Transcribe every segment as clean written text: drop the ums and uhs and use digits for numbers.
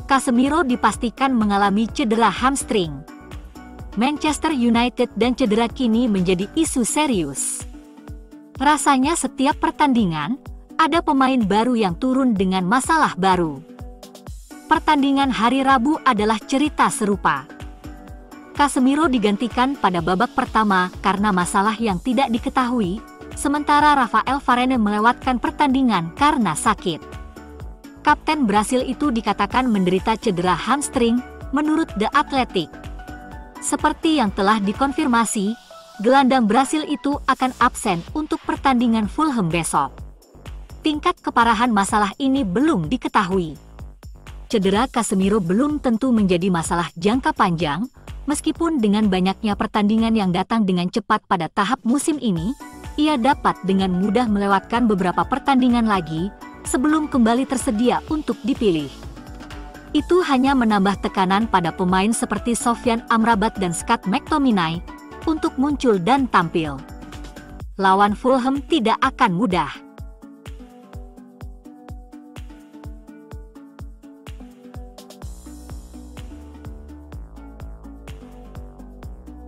Casemiro dipastikan mengalami cedera hamstring. Manchester United dan cedera kini menjadi isu serius. Rasanya setiap pertandingan, ada pemain baru yang turun dengan masalah baru. Pertandingan hari Rabu adalah cerita serupa. Casemiro digantikan pada babak pertama karena masalah yang tidak diketahui, sementara Rafael Varane melewatkan pertandingan karena sakit. Kapten Brasil itu dikatakan menderita cedera hamstring, menurut The Athletic. Seperti yang telah dikonfirmasi, gelandang Brasil itu akan absen untuk pertandingan Fulham besok. Tingkat keparahan masalah ini belum diketahui. Cedera Casemiro belum tentu menjadi masalah jangka panjang, meskipun dengan banyaknya pertandingan yang datang dengan cepat pada tahap musim ini, ia dapat dengan mudah melewatkan beberapa pertandingan lagi, sebelum kembali tersedia untuk dipilih. Itu hanya menambah tekanan pada pemain seperti Sofyan Amrabat dan Scott McTominay untuk muncul dan tampil. Lawan Fulham tidak akan mudah.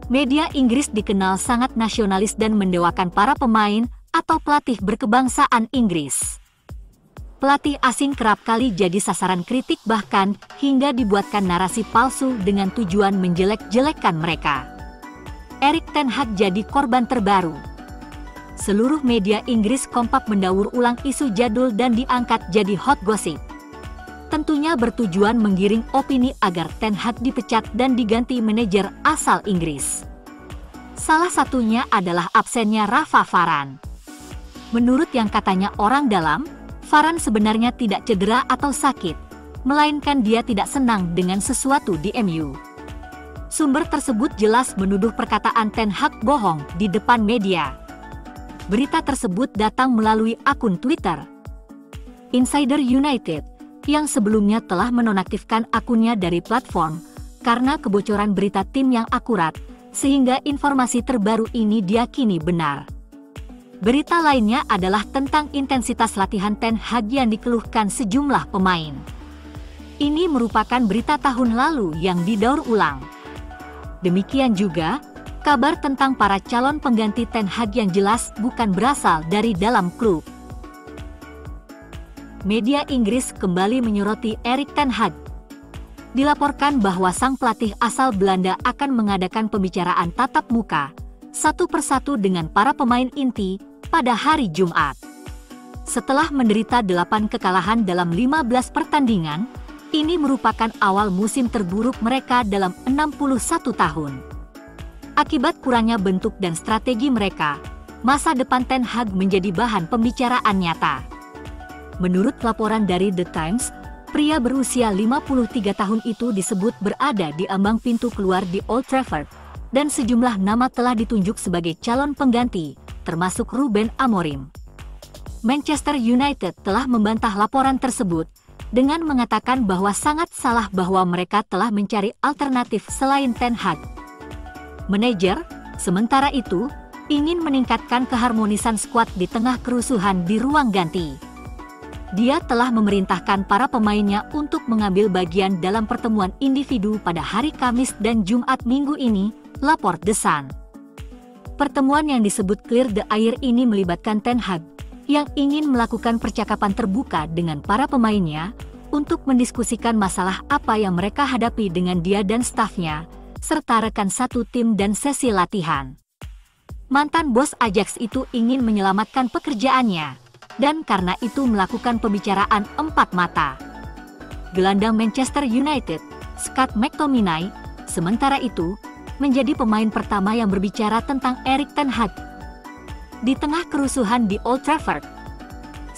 Media Inggris dikenal sangat nasionalis dan mendewakan para pemain atau pelatih berkebangsaan Inggris. Pelatih asing kerap kali jadi sasaran kritik bahkan hingga dibuatkan narasi palsu dengan tujuan menjelek-jelekkan mereka. Erik ten Hag jadi korban terbaru. Seluruh media Inggris kompak mendaur ulang isu jadul dan diangkat jadi hot gossip. Tentunya bertujuan menggiring opini agar ten Hag dipecat dan diganti manajer asal Inggris. Salah satunya adalah absennya Rafa Varane. Menurut yang katanya orang dalam, Varane sebenarnya tidak cedera atau sakit, melainkan dia tidak senang dengan sesuatu di MU. Sumber tersebut jelas menuduh perkataan ten Hag bohong di depan media. Berita tersebut datang melalui akun Twitter Insider United, yang sebelumnya telah menonaktifkan akunnya dari platform karena kebocoran berita tim yang akurat, sehingga informasi terbaru ini diyakini benar. Berita lainnya adalah tentang intensitas latihan ten Hag yang dikeluhkan sejumlah pemain. Ini merupakan berita tahun lalu yang didaur ulang. Demikian juga, kabar tentang para calon pengganti ten Hag yang jelas bukan berasal dari dalam klub. Media Inggris kembali menyoroti Erik ten Hag. Dilaporkan bahwa sang pelatih asal Belanda akan mengadakan pembicaraan tatap muka, satu persatu dengan para pemain inti, pada hari Jumat. Setelah menderita 8 kekalahan dalam 15 pertandingan, ini merupakan awal musim terburuk mereka dalam 61 tahun. Akibat kurangnya bentuk dan strategi mereka, masa depan ten Hag menjadi bahan pembicaraan nyata. Menurut laporan dari The Times, pria berusia 53 tahun itu disebut berada di ambang pintu keluar di Old Trafford, dan sejumlah nama telah ditunjuk sebagai calon pengganti, termasuk Ruben Amorim. Manchester United telah membantah laporan tersebut dengan mengatakan bahwa sangat salah bahwa mereka telah mencari alternatif selain ten Hag. Manajer, sementara itu, ingin meningkatkan keharmonisan skuad di tengah kerusuhan di ruang ganti. Dia telah memerintahkan para pemainnya untuk mengambil bagian dalam pertemuan individu pada hari Kamis dan Jumat minggu ini, lapor The Sun. Pertemuan yang disebut Clear the Air ini melibatkan ten Hag, yang ingin melakukan percakapan terbuka dengan para pemainnya, untuk mendiskusikan masalah apa yang mereka hadapi dengan dia dan stafnya, serta rekan satu tim dan sesi latihan. Mantan bos Ajax itu ingin menyelamatkan pekerjaannya, dan karena itu melakukan pembicaraan empat mata. Gelandang Manchester United, Scott McTominay, sementara itu, menjadi pemain pertama yang berbicara tentang Erik ten Hag. Di tengah kerusuhan di Old Trafford,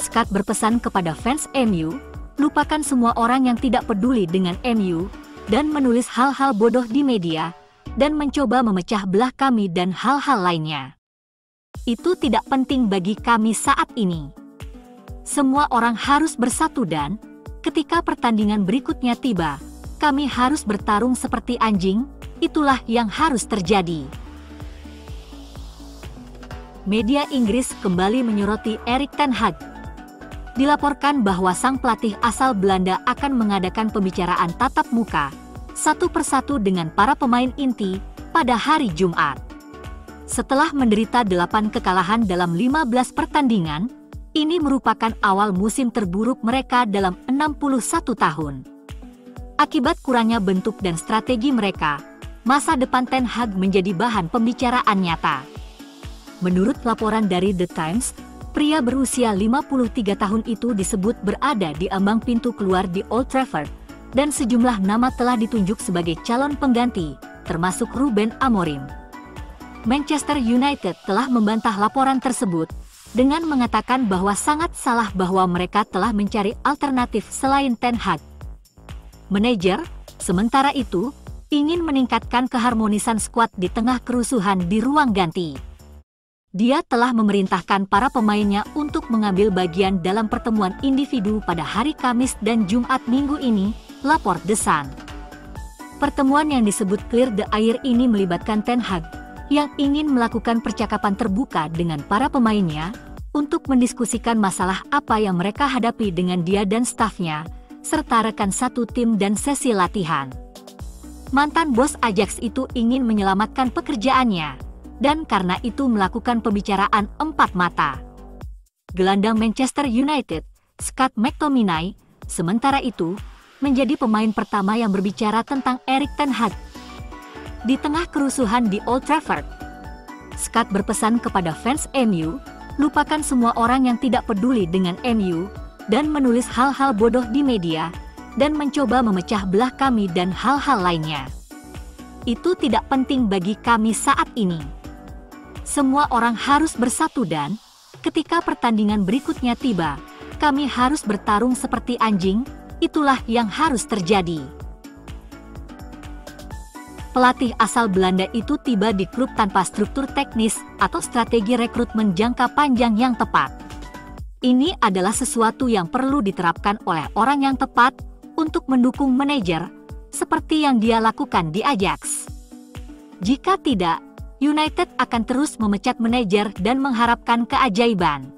Scott berpesan kepada fans MU, lupakan semua orang yang tidak peduli dengan MU, dan menulis hal-hal bodoh di media, dan mencoba memecah belah kami dan hal-hal lainnya. Itu tidak penting bagi kami saat ini. Semua orang harus bersatu dan, ketika pertandingan berikutnya tiba, kami harus bertarung seperti anjing. Itulah yang harus terjadi. Media Inggris kembali menyoroti Erik ten Hag. dilaporkan bahwa sang pelatih asal Belanda akan mengadakan pembicaraan tatap muka satu persatu dengan para pemain inti pada hari Jumat. Setelah menderita 8 kekalahan dalam 15 pertandingan, ini merupakan awal musim terburuk mereka dalam 61 tahun. Akibat kurangnya bentuk dan strategi mereka, masa depan Ten Hag menjadi bahan pembicaraan nyata. Menurut laporan dari The Times, pria berusia 53 tahun itu disebut berada di ambang pintu keluar di Old Trafford, dan sejumlah nama telah ditunjuk sebagai calon pengganti, termasuk Ruben Amorim. Manchester United telah membantah laporan tersebut dengan mengatakan bahwa sangat salah bahwa mereka telah mencari alternatif selain Ten Hag. Manajer, sementara itu, ingin meningkatkan keharmonisan skuad di tengah kerusuhan di ruang ganti. Dia telah memerintahkan para pemainnya untuk mengambil bagian dalam pertemuan individu pada hari Kamis dan Jumat minggu ini, lapor The Sun. Pertemuan yang disebut Clear the Air ini melibatkan Ten Hag, yang ingin melakukan percakapan terbuka dengan para pemainnya, untuk mendiskusikan masalah apa yang mereka hadapi dengan dia dan stafnya, serta rekan satu tim dan sesi latihan. Mantan bos Ajax itu ingin menyelamatkan pekerjaannya, dan karena itu melakukan pembicaraan empat mata. Gelandang Manchester United, Scott McTominay, sementara itu, menjadi pemain pertama yang berbicara tentang Erik ten Hag. Di tengah kerusuhan di Old Trafford, Scott berpesan kepada fans MU, lupakan semua orang yang tidak peduli dengan MU, dan menulis hal-hal bodoh di media, dan mencoba memecah belah kami dan hal-hal lainnya. Itu tidak penting bagi kami saat ini. Semua orang harus bersatu dan, ketika pertandingan berikutnya tiba, kami harus bertarung seperti anjing, itulah yang harus terjadi. Pelatih asal Belanda itu tiba di klub tanpa struktur teknis atau strategi rekrutmen jangka panjang yang tepat. Ini adalah sesuatu yang perlu diterapkan oleh orang yang tepat untuk mendukung manajer, seperti yang dia lakukan di Ajax. Jika tidak, United akan terus memecat manajer dan mengharapkan keajaiban.